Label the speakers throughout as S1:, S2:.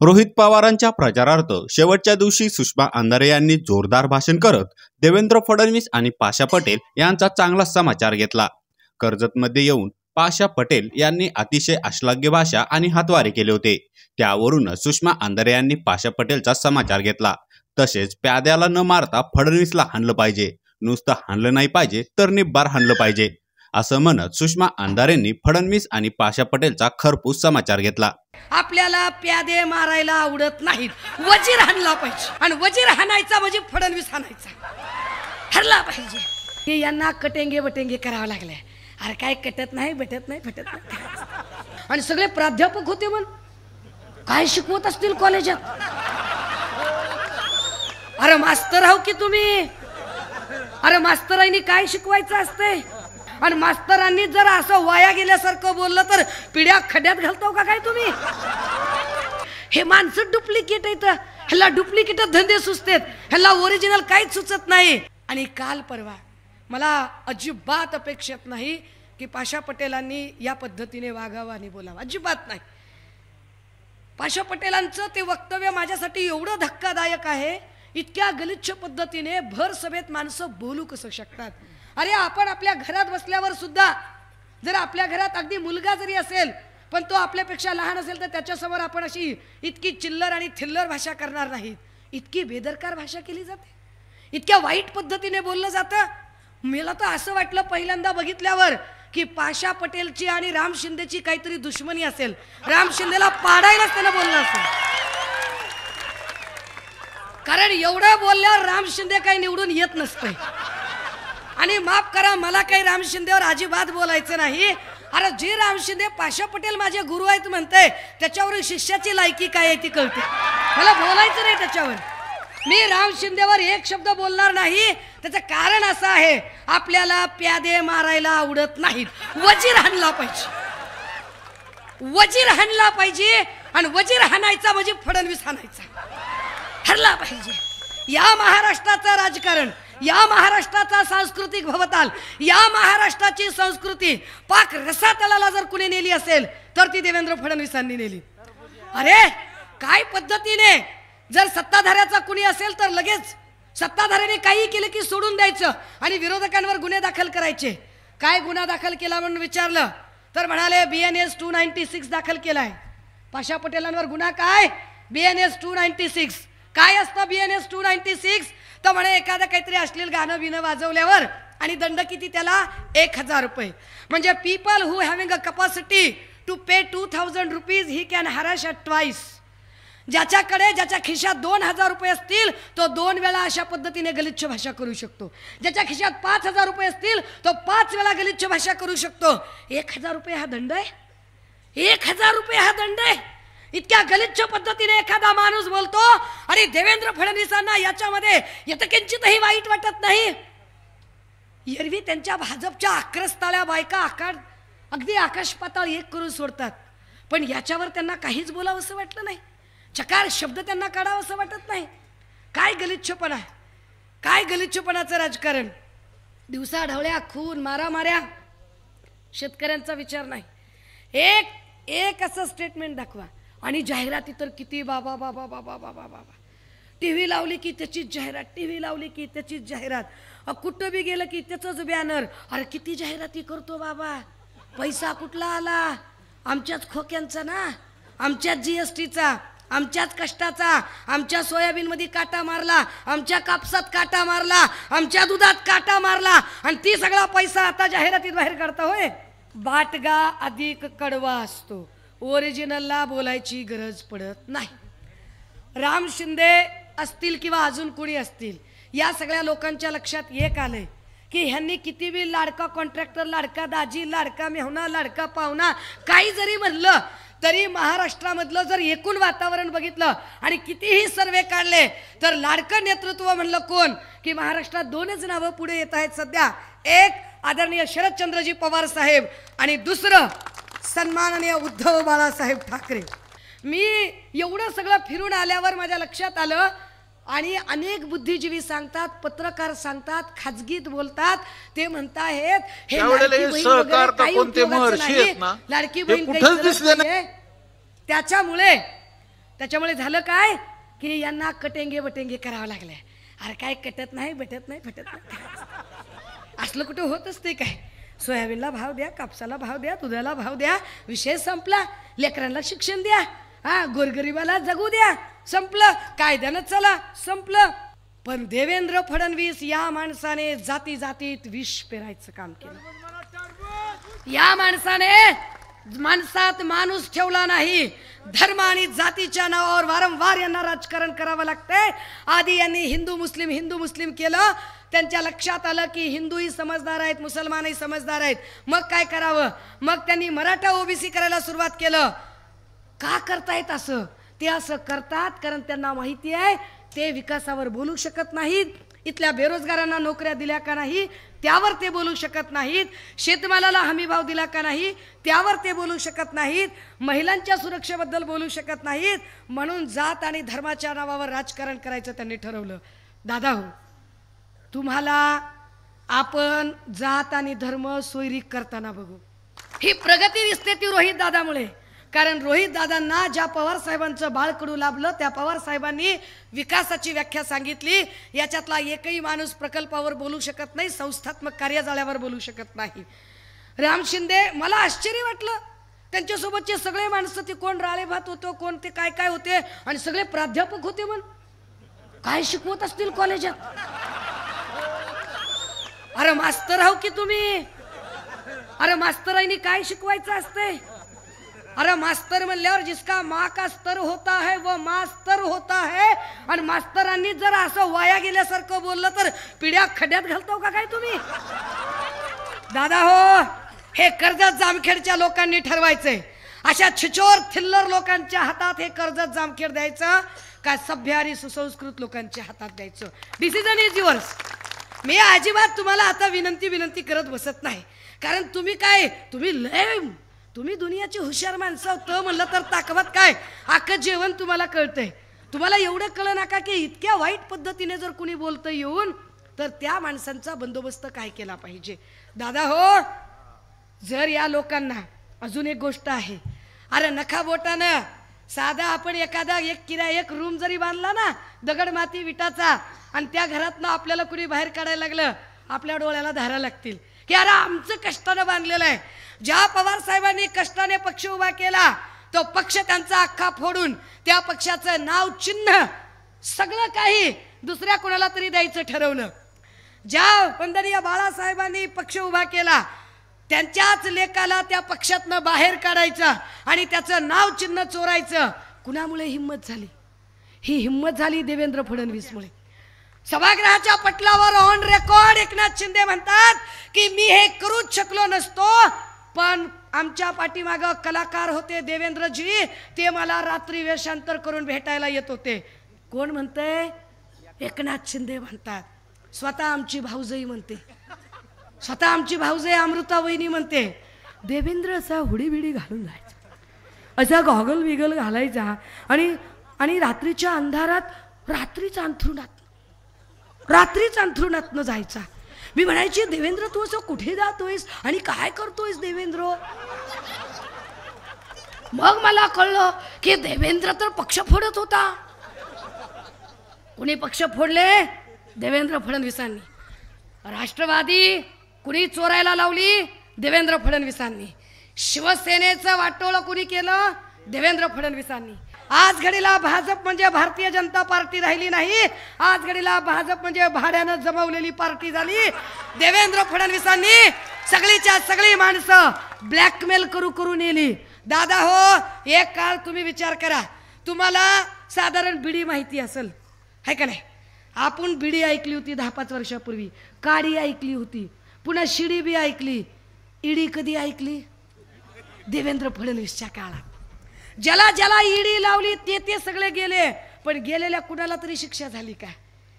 S1: रोहित पवारांच्या प्रचारार्थ शेवटच्या दिवशी सुषमा अंधारे यांनी जोरदार भाषण करत देवेंद्र फडणवीस आणि पाशा पटेल यांचा चांगला समाचार घेतला। कर्जतमध्ये येऊन पाशा पटेल यांनी अतिशय अश्लाघ्य भाषा आणि हातवारे केले होते। त्यावरून सुषमा अंधारे यांनी पाशा पटेलचा समाचार घेतला। तसेच प्याद्याला न मारता फडणवीसला हाणलं पाहिजे, नुसतं हाणलं नाही पाहिजे तर निब्बार हाणलं पाहिजे असं म्हणत सुषमा अंधारेंनी फडणवीस आणि पाशा पटेलचा खरपूस समाचार घेतला।
S2: आपल्याला प्यादे मारायला आवडत नाहीत, वजीर हाणला पाहिजे आणि वजीर हाणायचा म्हणजे फडणवीस हाणायचा, हरला पाहिजे। हे यांना कटेंगे बटेंगे करावं लागले। अरे काय कटत नाही, भेटत नाही, फटत नाही। आणि सगळे प्राध्यापक होते म्हण, काय शिकवत असतील कॉलेजात? अरे मास्तर आहो की तुम्ही? अरे मास्तरांनी काय शिकवायचं असते? आणि मास्तरांनी जर असं वाया गेल्यासारखं बोललं तर पिढ्या खड्यात घालतो का काय तुम्ही? हे माणसं डुप्लिकेट आहेत, ह्याला डुप्लिकेट धंदे सुचतात, ह्याला ओरिजिनल काहीच सुचत नाही। आणि काल परवा मला अजिबात अपेक्षित नाही की पाशा पटेलांनी या पद्धतीने वागावं आणि बोलावं, अजिबात नाही। पाशा पटेलांचं ते वक्तव्य माझ्यासाठी एवढं धक्कादायक आहे, इतक्या गलिच्छ पद्धतीने भर सभेत माणसं बोलू कसं शकतात? अरे आपण आपल्या घरात बसल्यावर सुद्धा जर आपल्या घरात अगदी मुलगा जरी असेल पण तो आपल्यापेक्षा लहान असेल तर त्याच्यासमोर आपण अशी इतकी चिल्लर आणि थिल्लर भाषा करणार नाहीत। इतकी बेदरकार भाषा केली जाते, इतक्या वाईट पद्धतीने बोललं जातं। मला तर असं वाटलं पहिल्यांदा बघितल्यावर की पाशा पटेलची आणि राम शिंदेची काहीतरी दुश्मनी असेल, राम शिंदेला पाडायलाच त्यानं बोललं असेल। कारण एवढं बोलल्यावर राम शिंदे काही निवडून येत नसते। आणि माफ करा, मला काही राम शिंदेवर अजिबात बोलायचं नाही। अरे जे राम शिंदे पाशा पटेल माझे गुरु आहेत म्हणते, त्याच्यावर शिष्याची लायकी काय आहे ती कळते। मला बोलायचं नाही त्याच्यावर, मी राम शिंदेवर एक शब्द बोलणार नाही। त्याचं कारण असं आहे, आपल्याला प्यादे मारायला आवडत नाहीत, वजीर हाणला पाहिजे, वजीर हाणला पाहिजे आणि वजीर हाणायचा म्हणजे फडणवीस हाणायचा, हरला पाहिजे। या महाराष्ट्राचं राजकारण, या महाराष्ट्राचा सांस्कृतिक भवताल, या महाराष्ट्राची संस्कृती पाक रसातळाला जर कुणी नेली असेल तर ती देवेंद्र फडणवीसांनी नेली। अरे काय पद्धतीने जर सत्ताधाऱ्याचा कुणी असेल तर लगेच सत्ताधाऱ्याने काही केलं की सोडून द्यायचं आणि विरोधकांवर गुन्हे दाखल करायचे। काय गुन्हा दाखल केला म्हणून विचारलं तर म्हणाले BNS 296 दाखल केलाय। पाशा पटेलांवर गुन्हा काय? BNS 296। काय असतं BNS 296? तर म्हणे एखादं काहीतरी अश्लील गाणं बिनं वाजवल्यावर आणि दंड किती त्याला? 1000 रुपये। म्हणजे people who having a capacity to pay 2000 rupees he can harass at twice. ज्याच्या खिशात 2000 रुपये असतील तो 2 वेळा अशा पद्धतीने गलिच्छ भाषा करू शकतो। ज्याच्या खिशात 5000 रुपये असतील तो 5 वेळा गलिच्छ भाषा करू शकतो। 1000 रुपये हा दंड आहे, 1000 रुपये हा दंड आहे। इतक्या गलिच्छ पद्धतीने एखादा माणूस बोलतो आणि देवेंद्र फडणवीसांना याच्यामध्ये यतकिंचितही वाईट वाटत नाही। एरवी त्यांच्या भाजपच्या आक्रस्ताळ्या बायका अगदी आकाश पाताळ एक करून सोडतात, पण याच्यावर त्यांना काहीच बोलावं असं वाटलं नाही, चकार शब्द त्यांना काढावं असं वाटत नाही। काय गलिच्छपणा, काय गलिच्छपणाचं राजकारण। दिवसा ढवळ्या, खून, मारामाऱ्या, शेतकऱ्यांचा विचार नाही। एक असं स्टेटमेंट दाखवा आणि जाहिराती तर किती बाबा बाबा बाबा बाबा बाबा। टीव्ही लावली की त्याचीच जाहिरात, टीव्ही लावली की त्याचीच जाहिरात, कुठं बी गेलं की त्याचंच बॅनर। अरे किती जाहिराती करतो बाबा, पैसा कुठला आला? आमच्याच खोक्यांचा ना, आमच्याच GSTचा, आमच्याच कष्टाचा। आमच्या सोयाबीनमध्ये काटा मारला, आमच्या कापसात काटा मारला, आमच्या दुधात काटा मारला आणि ती सगळा पैसा आता जाहिरातीत बाहेर काढता होय। बाटगा अधिक कडवा असतो, ओरिजिनलला बोलायची गरज पडत नाही। राम शिंदे असतील किंवा अजून कोणी असतील, या सगळ्या लोकांच्या लक्षात एक आलंय की ह्यांनी किती बी लाडका कॉन्ट्रॅक्टर, लाडका दाजी, लाडका मेहुणा, लाडका पाहुणा काही जरी म्हणलं तरी महाराष्ट्रामधलं जर एकूण वातावरण बघितलं आणि कितीही सर्वे काढले तर लाडकं नेतृत्व म्हणलं कोण की महाराष्ट्रात 2च नावं पुढे येत आहेत सध्या। एक आदरणीय शरदचंद्रजी पवार साहेब आणि दुसरं सन्माननीय उद्धव बाळासाहेब ठाकरे। मी एवढं सगळं फिरून आल्यावर माझ्या लक्षात आलं आणि अनेक बुद्धिजीवी सांगतात, पत्रकार सांगतात, खाजगीत बोलतात, ते म्हणतायत हे लाडकी बहीण त्याच्यामुळे त्याच्यामुळे झालं काय की यांना कटेंगे बटेंगे करावं लागले. अरे काय कटत नाही बटत नाही फटत नाही असलं कुठं होत असते काय. सोयाबीनला भाव द्या, कापसाला भाव द्या, दुधाला भाव द्या, विषय संपला. लेकरांना शिक्षण द्या, हा गोरगरिबाला जगू द्या, संपलं. कायद्यानं चला, संपलं. पण देवेंद्र फडणवीस या माणसाने जाती जातीत विष पेरायचं काम केलं. या माणसाने माणसात माणूस ठेवला नाही. धर्म आणि जातीच्या नावावर वारंवार यांना राजकारण करावं लागतंय. आधी यांनी हिंदू मुस्लिम केलं. त्यांच्या लक्षात आलं की हिंदूही समजदार आहेत, मुसलमानही समजदार आहेत. मग काय करावं, मग त्यांनी मराठा ओबीसी करायला सुरुवात केलं. का करतायत असं? ते असं करतात कारण त्यांना माहिती आहे ते विकासावर बोलू शकत नाहीत. इथल्या बेरोजगारांना नोकऱ्या दिल्या का नाही त्यावर ते बोलू शकत नाहीत. शेतमालाला हमी भाव दिला का नाही त्यावर ते बोलू शकत नाहीत. महिलांच्या सुरक्षेबद्दल बोलू शकत नाहीत. म्हणून जात आणि धर्माच्या नावावर राजकारण करायचं त्यांनी ठरवलं. दादा हो, तुम्हाला आपण जात आणि धर्म सोयरीक करताना बघू. ही प्रगती दिसते ती रोहित दादामुळे. कारण रोहित दादांना ज्या पवार साहेबांचं बाळकडू लाभलं त्या पवार साहेबांनी विकासाची व्याख्या सांगितली. याच्यातला एकही माणूस प्रकल्पावर बोलू शकत नाही, संस्थात्मक कार्यजाळ्यावर बोलू शकत नाही. राम शिंदे, मला आश्चर्य वाटलं त्यांच्यासोबतचे सगळे माणसं, ते कोण राळेभात होतो, कोण ते काय काय होते, आणि सगळे प्राध्यापक होते. म्हण काय शिकवत असतील कॉलेजात. अरे मास्तर आहो की तुम्ही. अरे मास्तरांनी काय शिकवायचं असते. अरे मास्तर म्हणल्यावर जिसका माँ का स्तर होता है वो मास्तर होता है. आणि मास्तरांनी जर असं वाया गेल्यासारखं बोललं तर पिढ्या खड्यात घालतो का काय तुम्ही. दादा हो, हे कर्जत जामखेडच्या लोकांनी ठरवायचंय. अशा छिचोर थिल्लर लोकांच्या हातात हे कर्जत जामखेड द्यायचं का सभ्य आणि सुसंस्कृत लोकांच्या हातात द्यायचं. Decision is yours. मी अजिबात तुम्हाला आता विनंती करत बसत नाही. कारण तुम्ही काय, तुम्ही दुनियाची हुशार माणसं होतं म्हणलं तर ताकद काय, अख्खं जेवण तुम्हाला कळतंय. तुम्हाला एवढं कळलं नका की इतक्या वाईट पद्धतीने जर कुणी बोलतं येऊन तर त्या माणसांचा बंदोबस्त काय केला पाहिजे. दादा हो, जर या लोकांना अजून एक गोष्ट आहे. अरे नखा बोटानं साधा आपण एखादा एक रूम जरी बांधला ना दगड माती विटाचा, आणि त्या घरातनं आपल्याला कुणी बाहेर काढायला लागलं, आपल्या डोळ्याला धारा लागतील की अरे आमचं कष्टानं बांधलेलं आहे. ज्या पवार साहेबांनी कष्टाने पक्ष उभा केला तो पक्ष त्यांचा अख्खा फोडून त्या पक्षाचं नाव चिन्ह सगळं काही दुसऱ्या कोणाला तरी द्यायचं ठरवलं. ज्या वंदनीय बाळासाहेबांनी पक्ष उभा केला त्यांच्याच लेकाला त्या पक्षातनं बाहेर काढायचं आणि त्याचं नाव चिन्ह चोरायचं. कुणामुळे हिम्मत झाली? ही हिम्मत झाली देवेंद्र फडणवीसमुळे. सभागृहाच्या पटलावर ऑन रेकॉर्ड एकनाथ शिंदे म्हणतात की मी हे करूच शकलो नसतो, पण आमच्या पाठीमागं कलाकार होते देवेंद्रजी, ते मला रात्री वेषांतर करून भेटायला येत होते. कोण म्हणतंय? एकनाथ शिंदे म्हणतात. स्वतः आमची भाऊजाई म्हणते, स्वतः आमची भाऊजाई अमृता वहिनी म्हणते. देवेंद्र असा हुडीबिडी घालून जायचा, असा गॉगल विगल घालायचा आणि रात्रीच्या अंधारात रात्रीच अंथरुणातनं जायचा. मी म्हणायची देवेंद्र तू असं कुठे जातोयस आणि काय करतोयस देवेंद्र. मग मला कळलं की देवेंद्र तर पक्ष फोडत होता. कुणी पक्ष फोडले? देवेंद्र फडणवीसांनी. राष्ट्रवादी कुणी चोरायला लावली? देवेंद्र फडणवीसांनी. शिवसेनेचं वाटोळं कुणी केलं? देवेंद्र फडणवीसांनी. आज घडीला भाजप म्हणजे भारतीय जनता पार्टी राहिली नाही, आज घडीला भाजप म्हणजे भाड्यानं जमवलेली पार्टी झाली. देवेंद्र फडणवीसांनी सगळीच्या सगळी माणसं ब्लॅकमेल करू नेली. दादा हो, एक काळ तुम्ही विचार करा, तुम्हाला साधारण बिडी माहिती असेल है का नाही. आपण बिडी ऐकली होती 10-5 वर्षापूर्वी, काडी ऐकली होती, पुन्हा शिडी बी ऐकली. ईडी कधी ऐकली? देवेंद्र फडणवीसच्या काळात. ज्याला ईडी लावली ते सगळे गेले, पण गेलेल्या कुणाला तरी शिक्षा झाली का?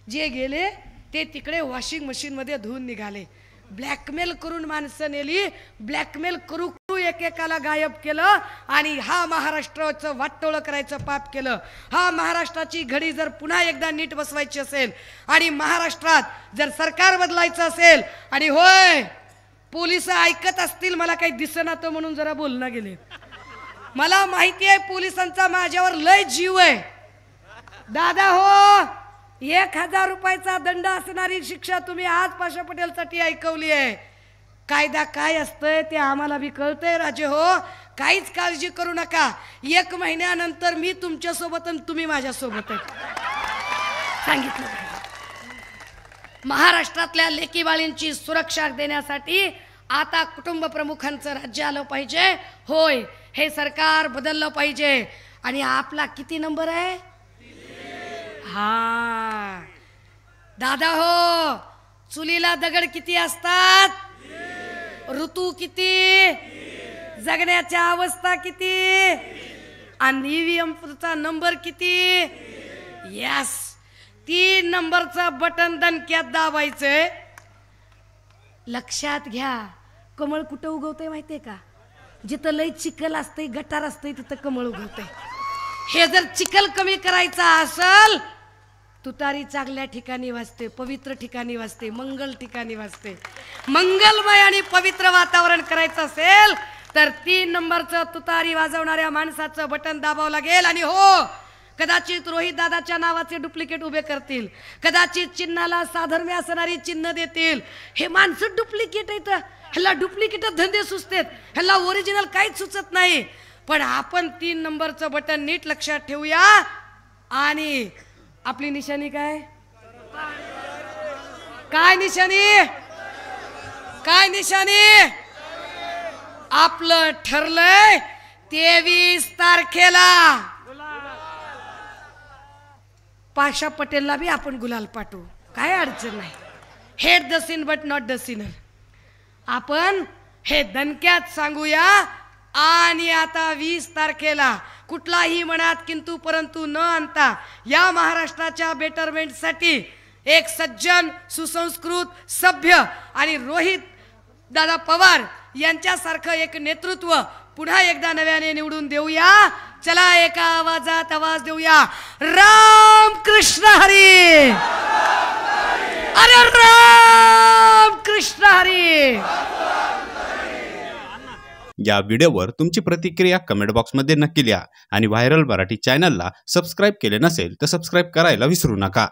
S2: जे गेले ते तिकडे वॉशिंग मशीन मध्ये धुवून निघाले. ब्लॅकमेल करून माणसं नेली, ब्लॅकमेल करू एकेकाला गायब केलं आणि हा महाराष्ट्राचं वाटोळं करायचं पाप केलं. हा महाराष्ट्राची घडी जर पुन्हा एकदा नीट बसवायची असेल आणि महाराष्ट्रात जर सरकार बदलायचं असेल, आणि होय पोलिस ऐकत असतील मला काही दिसेना तर म्हणून जरा बोलणं गेले. मला माहिती आहे पोलिसांचा माझ्यावर लय जीव आहे दादा हो. 1000 रुपयाचा दंड असणारी शिक्षा तुम्ही आज पाशा पटेलसाठी ऐकवली आहे. कायदा काय असतंय ते आम्हाला बी कळतंय राजे हो. काहीच काळजी करू नका. 1 महिन्यानंतर मी तुमच्या सोबत आणि तुम्ही माझ्या सोबत आहे सांगितलं. महाराष्ट्रातल्या लेकी बाळींची सुरक्षा देण्यासाठी आता कुटुंब प्रमुखांचं राज्य आलं पाहिजे. होय, हे सरकार बदललं पाहिजे. आणि आपला किती नंबर आहे? हा दादा हो. चुलीला दगड किती असतात? ऋतू किती? जगण्याच्या अवस्था किती? आणि ईव्हीएमचा नंबर किती? यस, 3 नंबरचं बटन दणक्यात दाबायचंय. लक्षात घ्या, कमळ कुठं उगवतंय माहितीये का? जिथं लय चिखल असते, गटार असते, तिथं कमळ उगवतंय. हे जर चिखल कमी करायचा असेल, तुतारी चांगल्या ठिकाणी वाजते, पवित्र ठिकाणी वाजते, मंगल ठिकाणी वाजते. मंगलमय आणि पवित्र वातावरण करायचं असेल तर 3 नंबरचं तुतारी वाजवणाऱ्या माणसाचं बटन दाबावं लागेल. आणि हो, कदाचित रोहित दादाच्या नावाचे डुप्लिकेट उभे करतील, कदाचित चिन्हाला साधर्म्य असणारी चिन्ह देतील. हे माणसं डुप्लिकेट आहेत. ह्याला डुप्लिकेट धंदे सुचतात, ह्याला ओरिजिनल काहीच सुचत नाही. पण आपण 3 नंबरचं बटन नीट लक्षात ठेवूया. आणि आपली निशाणी काय? काय निशाणी? काय निशाणी? आपलं ठरलंय 23 तारखेला पाशा पटेलला बी आपण गुलाल पाठवू, काय अडचण नाही. Hate the sin but not the sinner. आपण हे दणक्यात सांगूया. आणि आता 20 तारखेला कुठलाही मनात किंतु परंतु न आणता या महाराष्ट्राच्या बेटरमेंटसाठी एक सज्जन, सुसंस्कृत, सभ्य आणि रोहित दादा पवार यांच्यासारखं एक नेतृत्व पुन्हा एकदा नव्याने निवडून देऊया. चला एका आवाजात आवाज देऊया, राम कृष्ण हरी. अरे राम कृष्ण हरी.
S1: या व्हिडिओवर तुमची प्रतिक्रिया कमेंट बॉक्समध्ये नक्की लिहा. आणि व्हायरल मराठी चॅनलला सबस्क्राईब केले नसेल तर सबस्क्राईब करायला विसरू नका.